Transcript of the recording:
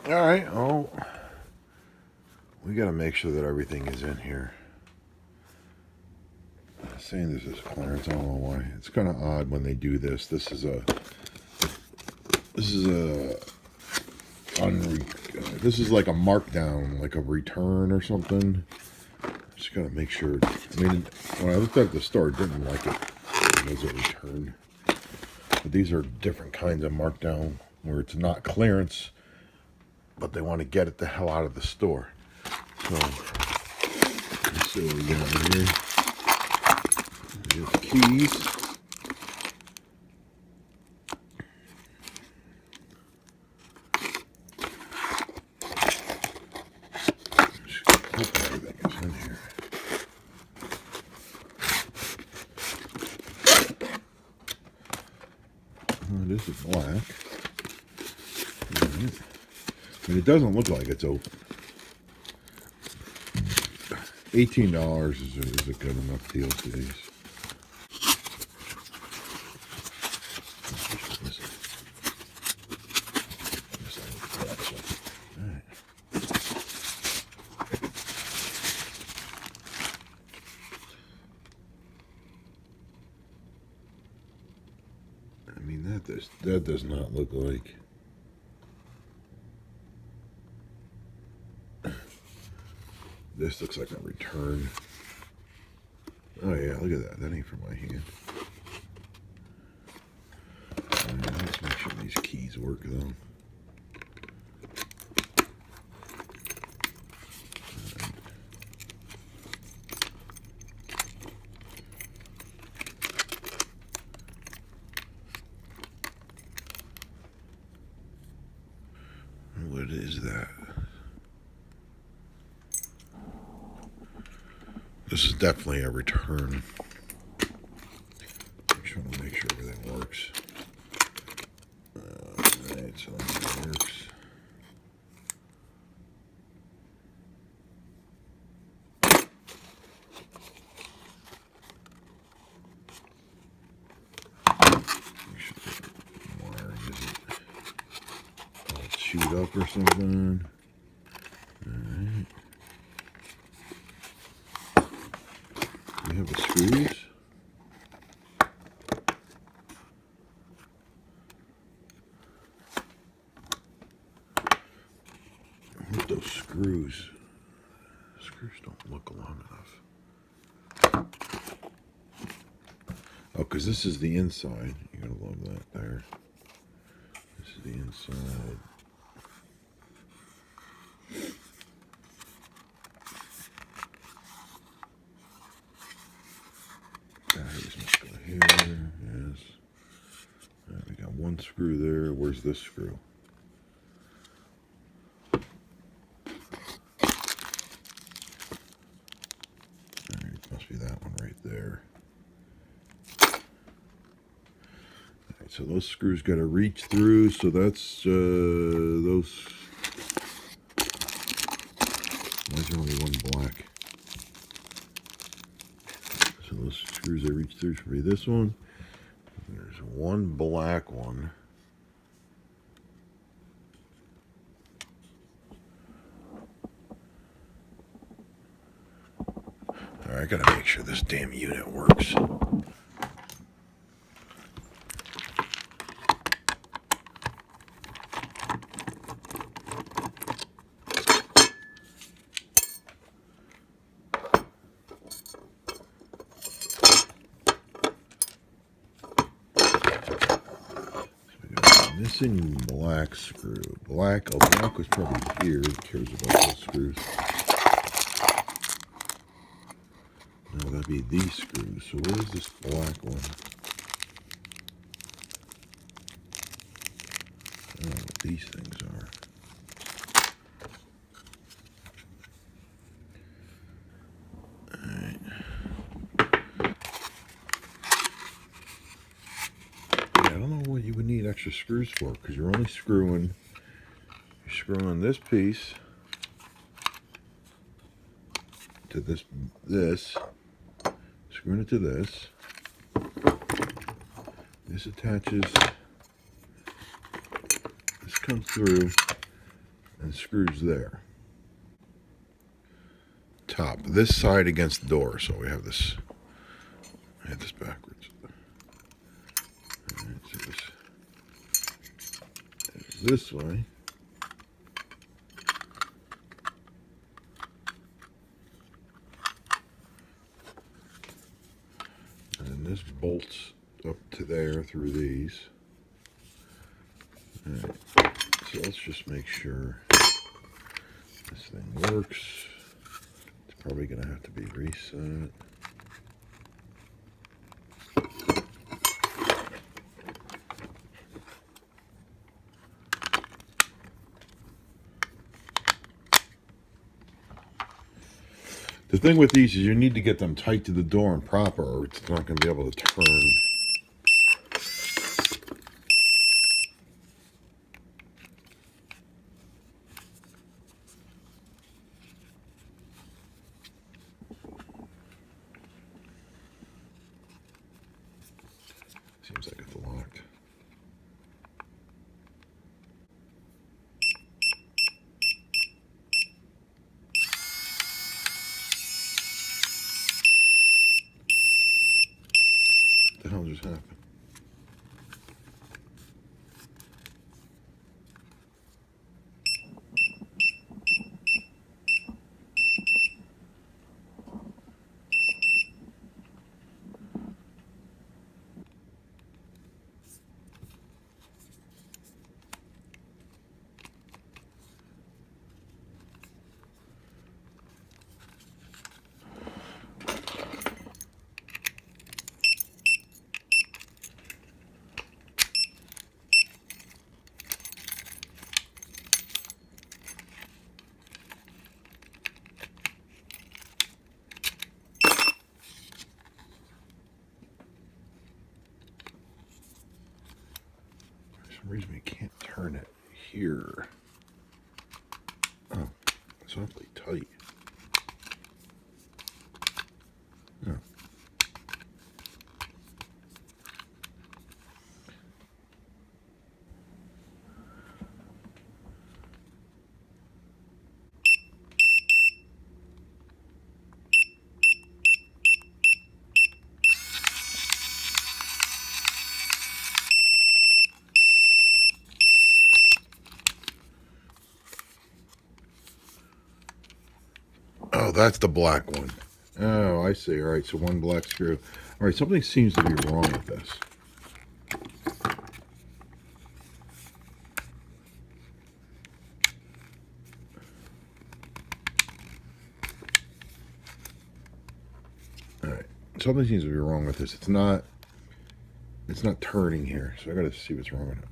All right. Oh, we got to make sure that everything is in here. I'm saying this is clearance. I don't know why. It's kind of odd when they do this. This is a this is like a markdown, like a return or something. Just gotta make sure. I mean, when I looked at the store, I didn't like it. It was a return. But these are different kinds of markdown where it's not clearance, but they want to get it the hell out of the store. So let's see what we got here. We have keys. Everything is in here. Oh, this is black. Right. I mean, it doesn't look like it's open. $18 is a good enough deal for these. I mean, that does not look like. This looks like a return. Oh yeah, look at that. That ain't for my hand. Right, let's make sure these keys work though. What is that? This is definitely a return. I'm trying to make sure everything works. Alright, so that works. Shoot up or something. Alright. We have the screws. With those screws. Screws don't look long enough. Oh, because this is the inside. You're going to love that there. This is the inside. Batteries must go here. Yes. All right, we got one screw there. Where's this screw? All right, must be that one right there. All right, so those screws got to reach through. So that's those. Why is there only one black? So those screws that reach through should be this one. There's one black one. All right, I gotta make sure this damn unit works. Missing black screw. Black was probably here. Who cares about those screws? No, that'd be these screws. So where's this black one? I don't know what these things are. Alright. Yeah, I don't know what you would need extra screws for, because you're only screwing this piece to this, screwing it to this. This attaches, this comes through, and screws there. Top. This side against the door, so we have this. I had this backwards. Alright, so this way. And then this bolts up to there through these. Alright, so let's just make sure this thing works. It's probably going to have to be reset. The thing with these is you need to get them tight to the door and proper, or it's not going to be able to turn. Seems like it's locked. What the hell just happened? For some reason we can't turn it here. Oh, it's awfully tight. Oh. Oh, that's the black one. Oh, I see. All right, so one black screw. All right, something seems to be wrong with this. All right, something seems to be wrong with this. It's not turning here, so I got to see what's wrong with it.